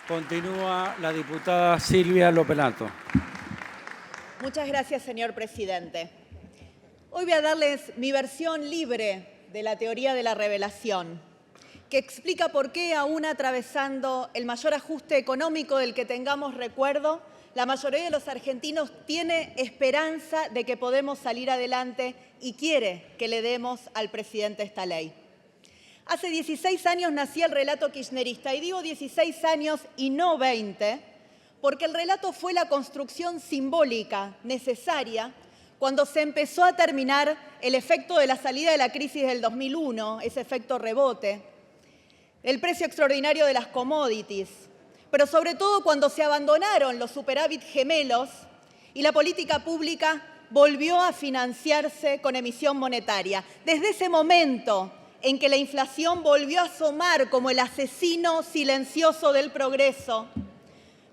Continúa la diputada Silvia Lopelato. Muchas gracias, señor presidente. Hoy voy a darles mi versión libre de la teoría de la revelación, que explica por qué, aún atravesando el mayor ajuste económico del que tengamos recuerdo, la mayoría de los argentinos tiene esperanza de que podemos salir adelante y quiere que le demos al presidente esta ley. Hace 16 años nacía el relato kirchnerista, y digo 16 años y no 20, porque el relato fue la construcción simbólica necesaria cuando se empezó a terminar el efecto de la salida de la crisis del 2001, ese efecto rebote, el precio extraordinario de las commodities, pero sobre todo cuando se abandonaron los superávit gemelos y la política pública volvió a financiarse con emisión monetaria. Desde ese momento en que la inflación volvió a asomar como el asesino silencioso del progreso,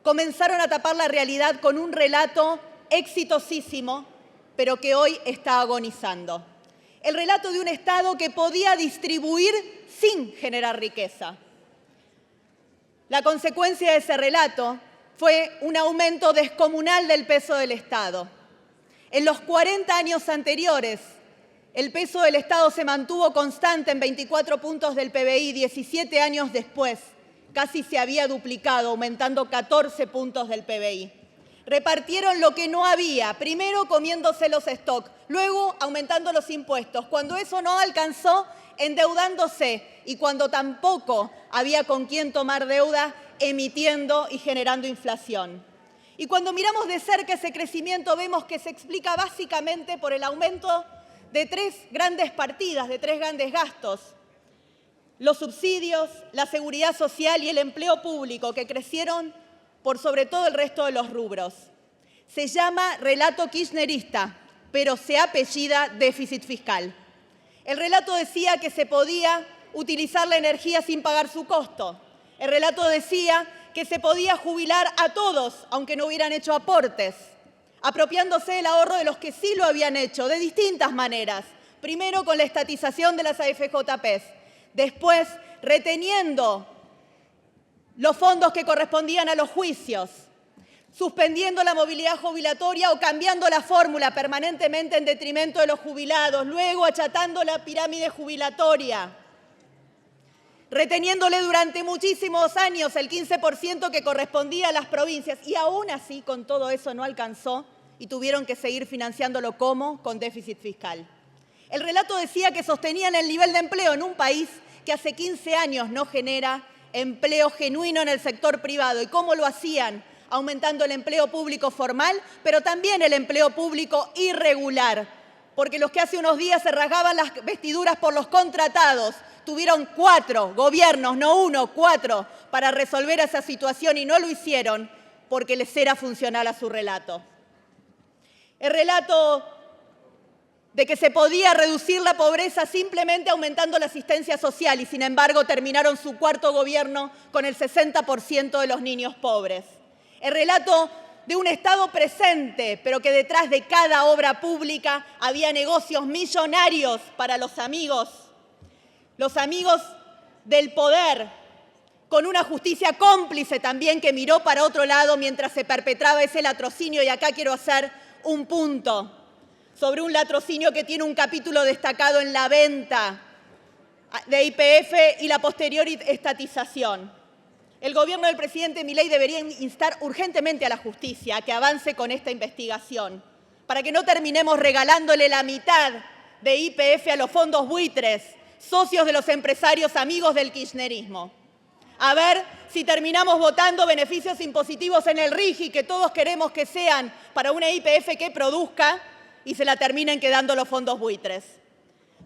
comenzaron a tapar la realidad con un relato exitosísimo, pero que hoy está agonizando. El relato de un Estado que podía distribuir sin generar riqueza. La consecuencia de ese relato fue un aumento descomunal del peso del Estado. En los 40 años anteriores, el peso del Estado se mantuvo constante en 24 puntos del PBI. 17 años después, casi se había duplicado, aumentando 14 puntos del PBI. Repartieron lo que no había, primero comiéndose los stocks, luego aumentando los impuestos. Cuando eso no alcanzó, endeudándose, y cuando tampoco había con quién tomar deuda, emitiendo y generando inflación. Y cuando miramos de cerca ese crecimiento, vemos que se explica básicamente por el aumento de tres grandes partidas, de tres grandes gastos: los subsidios, la seguridad social y el empleo público, que crecieron por sobre todo el resto de los rubros. Se llama relato kirchnerista, pero se apellida déficit fiscal. El relato decía que se podía utilizar la energía sin pagar su costo. El relato decía que se podía jubilar a todos, aunque no hubieran hecho aportes, apropiándose del ahorro de los que sí lo habían hecho, de distintas maneras. Primero con la estatización de las AFJPs, después reteniendo los fondos que correspondían a los juicios, suspendiendo la movilidad jubilatoria o cambiando la fórmula permanentemente en detrimento de los jubilados, luego achatando la pirámide jubilatoria, reteniéndole durante muchísimos años el 15% que correspondía a las provincias, y aún así con todo eso no alcanzó y tuvieron que seguir financiándolo. ¿Cómo? Con déficit fiscal. El relato decía que sostenían el nivel de empleo en un país que hace 15 años no genera empleo genuino en el sector privado. ¿Y cómo lo hacían? Aumentando el empleo público formal, pero también el empleo público irregular, porque los que hace unos días se rasgaban las vestiduras por los contratados tuvieron 4 gobiernos, no 1, 4, para resolver esa situación, y no lo hicieron porque les era funcional a su relato. El relato de que se podía reducir la pobreza simplemente aumentando la asistencia social, y sin embargo terminaron su cuarto gobierno con el 60% de los niños pobres. El relato de un Estado presente, pero que detrás de cada obra pública había negocios millonarios para los amigos del poder, con una justicia cómplice también que miró para otro lado mientras se perpetraba ese latrocinio. Y acá quiero hacer un punto sobre un latrocinio que tiene un capítulo destacado en la venta de YPF y la posterior estatización. El gobierno del presidente Milei debería instar urgentemente a la justicia a que avance con esta investigación, para que no terminemos regalándole la mitad de YPF a los fondos buitres, socios de los empresarios amigos del kirchnerismo. A ver si terminamos votando beneficios impositivos en el RIGI, que todos queremos que sean para una YPF que produzca, y se la terminen quedando los fondos buitres.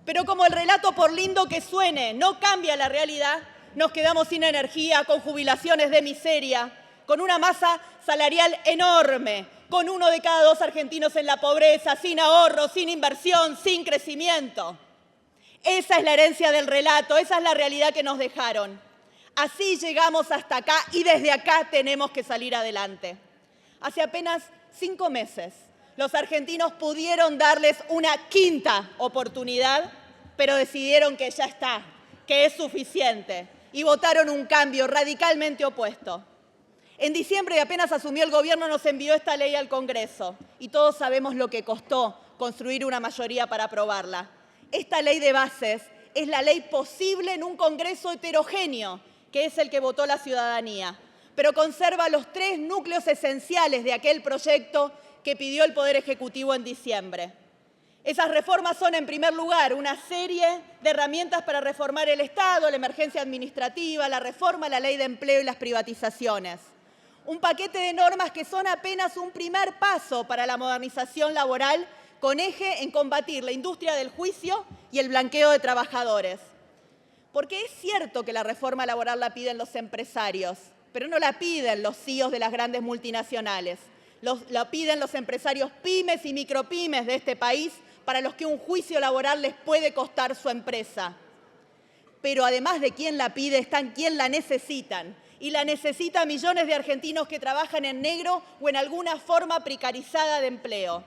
Pero como el relato, por lindo que suene, no cambia la realidad, nos quedamos sin energía, con jubilaciones de miseria, con una masa salarial enorme, con 1 de cada 2 argentinos en la pobreza, sin ahorro, sin inversión, sin crecimiento. Esa es la herencia del relato, esa es la realidad que nos dejaron. Así llegamos hasta acá y desde acá tenemos que salir adelante. Hace apenas 5 meses, los argentinos pudieron darles una quinta oportunidad, pero decidieron que ya está, que es suficiente, y votaron un cambio radicalmente opuesto. En diciembre, apenas asumió el gobierno, nos envió esta ley al Congreso y todos sabemos lo que costó construir una mayoría para aprobarla. Esta ley de bases es la ley posible en un Congreso heterogéneo, que es el que votó la ciudadanía, pero conserva los 3 núcleos esenciales de aquel proyecto que pidió el Poder Ejecutivo en diciembre. Esas reformas son, en primer lugar, una serie de herramientas para reformar el Estado, la emergencia administrativa, la reforma a la ley de empleo y las privatizaciones. Un paquete de normas que son apenas un primer paso para la modernización laboral con eje en combatir la industria del juicio y el blanqueo de trabajadores. Porque es cierto que la reforma laboral la piden los empresarios, pero no la piden los CEOs de las grandes multinacionales. La piden los empresarios pymes y micropymes de este país, para los que un juicio laboral les puede costar su empresa. Pero además de quién la pide, están quien la necesitan. Y la necesitan millones de argentinos que trabajan en negro o en alguna forma precarizada de empleo.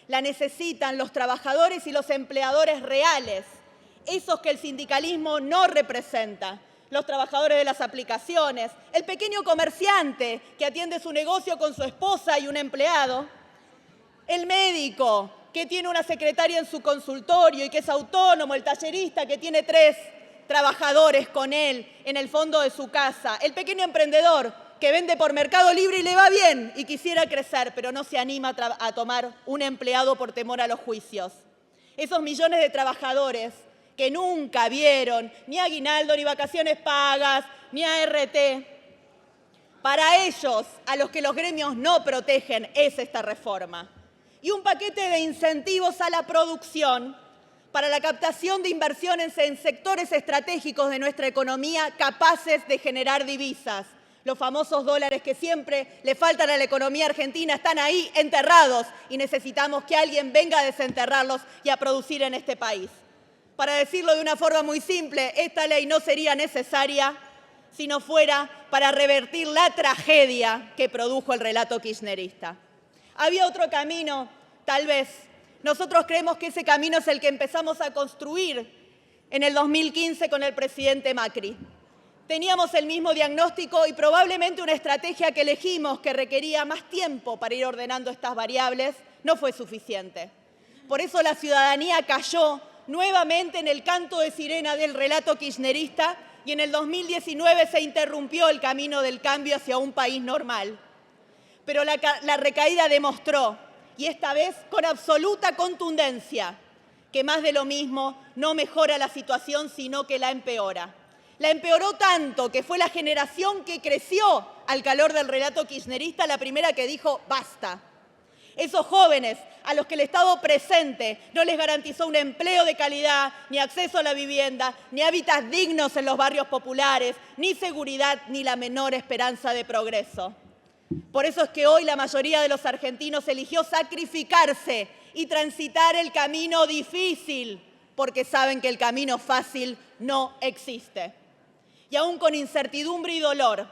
La necesitan los trabajadores y los empleadores reales, esos que el sindicalismo no representa. Los trabajadores de las aplicaciones, el pequeño comerciante que atiende su negocio con su esposa y un empleado, el médico que tiene una secretaria en su consultorio y que es autónomo, el tallerista que tiene 3 trabajadores con él en el fondo de su casa, el pequeño emprendedor que vende por Mercado Libre y le va bien y quisiera crecer, pero no se anima a tomar un empleado por temor a los juicios. Esos millones de trabajadores que nunca vieron ni aguinaldo, ni vacaciones pagas, ni ART. Para ellos, a los que los gremios no protegen, es esta reforma. Y un paquete de incentivos a la producción para la captación de inversiones en sectores estratégicos de nuestra economía capaces de generar divisas. Los famosos dólares que siempre le faltan a la economía argentina están ahí enterrados y necesitamos que alguien venga a desenterrarlos y a producir en este país. Para decirlo de una forma muy simple, esta ley no sería necesaria si no fuera para revertir la tragedia que produjo el relato kirchnerista. Había otro camino, tal vez. Nosotros creemos que ese camino es el que empezamos a construir en el 2015 con el presidente Macri. Teníamos el mismo diagnóstico y probablemente una estrategia que elegimos, que requería más tiempo para ir ordenando estas variables, no fue suficiente. Por eso la ciudadanía cayó nuevamente en el canto de sirena del relato kirchnerista y en el 2019 se interrumpió el camino del cambio hacia un país normal. Pero la recaída demostró, y esta vez con absoluta contundencia, que más de lo mismo no mejora la situación, sino que la empeora. La empeoró tanto que fue la generación que creció al calor del relato kirchnerista la primera que dijo basta. Esos jóvenes a los que el Estado presente no les garantizó un empleo de calidad, ni acceso a la vivienda, ni hábitats dignos en los barrios populares, ni seguridad, ni la menor esperanza de progreso. Por eso es que hoy la mayoría de los argentinos eligió sacrificarse y transitar el camino difícil, porque saben que el camino fácil no existe. Y aún con incertidumbre y dolor,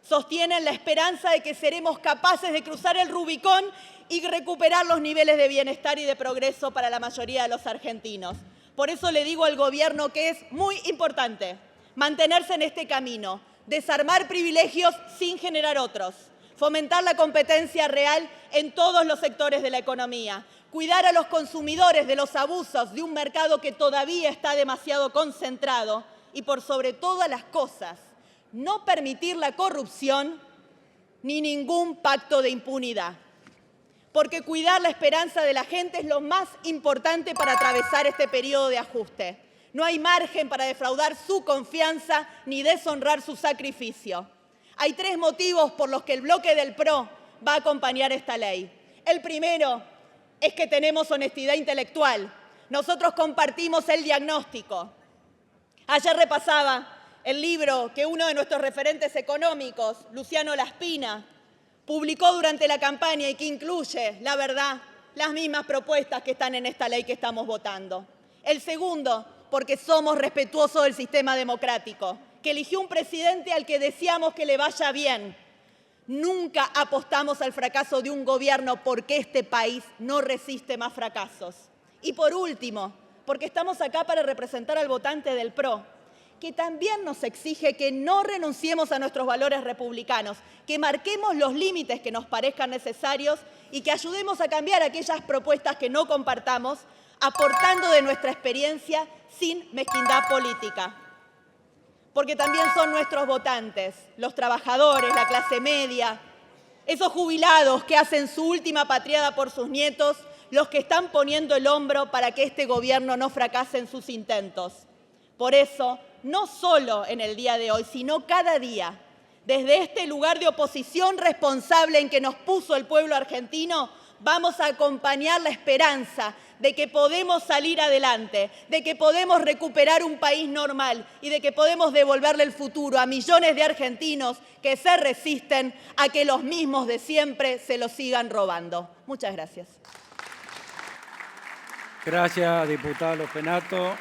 sostienen la esperanza de que seremos capaces de cruzar el Rubicón y recuperar los niveles de bienestar y de progreso para la mayoría de los argentinos. Por eso le digo al gobierno que es muy importante mantenerse en este camino, desarmar privilegios sin generar otros, fomentar la competencia real en todos los sectores de la economía, cuidar a los consumidores de los abusos de un mercado que todavía está demasiado concentrado y, por sobre todas las cosas, no permitir la corrupción ni ningún pacto de impunidad. Porque cuidar la esperanza de la gente es lo más importante para atravesar este periodo de ajuste. No hay margen para defraudar su confianza ni deshonrar su sacrificio. Hay 3 motivos por los que el bloque del PRO va a acompañar esta ley. El primero es que tenemos honestidad intelectual. Nosotros compartimos el diagnóstico. Ayer repasaba el libro que uno de nuestros referentes económicos, Luciano Laspina, publicó durante la campaña y que incluye, la verdad, las mismas propuestas que están en esta ley que estamos votando. El segundo, porque somos respetuosos del sistema democrático, que eligió un presidente al que deseamos que le vaya bien. Nunca apostamos al fracaso de un gobierno porque este país no resiste más fracasos. Y por último, porque estamos acá para representar al votante del PRO, que también nos exige que no renunciemos a nuestros valores republicanos, que marquemos los límites que nos parezcan necesarios y que ayudemos a cambiar aquellas propuestas que no compartamos, aportando de nuestra experiencia sin mezquindad política. Porque también son nuestros votantes, los trabajadores, la clase media, esos jubilados que hacen su última patriada por sus nietos, los que están poniendo el hombro para que este gobierno no fracase en sus intentos. Por eso, no solo en el día de hoy, sino cada día, desde este lugar de oposición responsable en que nos puso el pueblo argentino, vamos a acompañar la esperanza de que podemos salir adelante, de que podemos recuperar un país normal y de que podemos devolverle el futuro a millones de argentinos que se resisten a que los mismos de siempre se lo sigan robando. Muchas gracias. Gracias, diputada Lopenato.